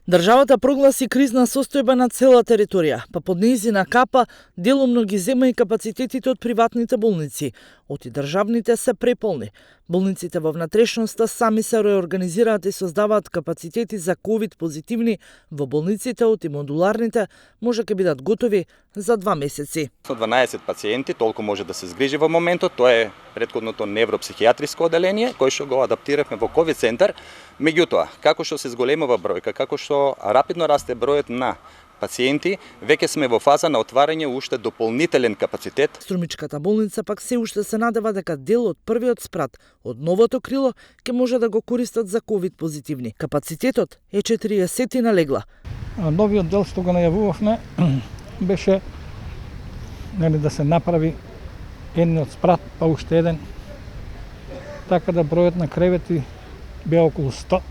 Државата прогласи кризна состојба на цела територија, па под нејзина капа делумно ги зема и капацитетите од приватните болници. Оти државните се преполни. Болниците во внатрешноста сами се реорганизираат и создаваат капацитети за ковид позитивни во болниците, оти модуларните може ќе бидат готови за 2 месеци. Со 12 пациенти толку може да се згрижи во моментот, тоа е претходното невропсихијатриско оделение кој што го адаптиравме во ковид центар. Меѓутоа, како што се зголемува бројка, како што рапидно расте бројот на пациенти, веќе сме во фаза на отварање уште дополнителен капацитет. Струмичката болница пак се уште се надева дека дел од првиот спрат од новото крило ќе може да го користат за ковид позитивни. Капацитетот е 40 на легла. Новиот дел што го најавувавме беше да се направи едниот спрат, па уште еден, така да бројот на кревети бе околу 100.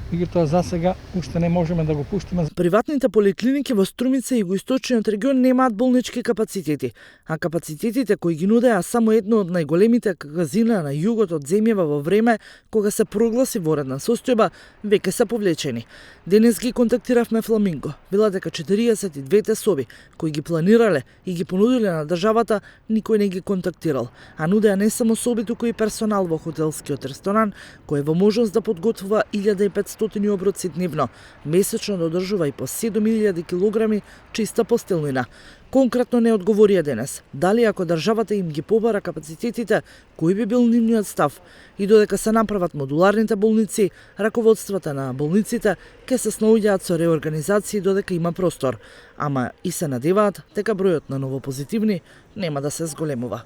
Меѓутоа за сега уште не можеме да го пуштиме. Приватните поликлиники во Струмица и југоисточниот регион немаат болнички капацитети, а капацитетите кои ги нудеа само едно од најголемите казина на југот од земјава во време кога се прогласи воредна состојба, веќе се повлечени. Денес ги контактиравме Фламинго. Вела дека 42 соби кои ги планирале и ги понудиле на државата, никој не ги контактирал, а нудеа не само соби, туку и персонал во хотелскиот ресторан, кој е во можност да подготвува 1500 оброци дневно, месечно да одржува и по 7000 килограми чиста постелнина. Конкретно не одговорија денес дали ако државата им ги побара капацитетите, кој би бил нивниот став, и додека се направат модуларните болници, раководствата на болниците ќе се снаоѓаат со реорганизации додека има простор, ама и се надеваат дека бројот на новопозитивни нема да се зголемува.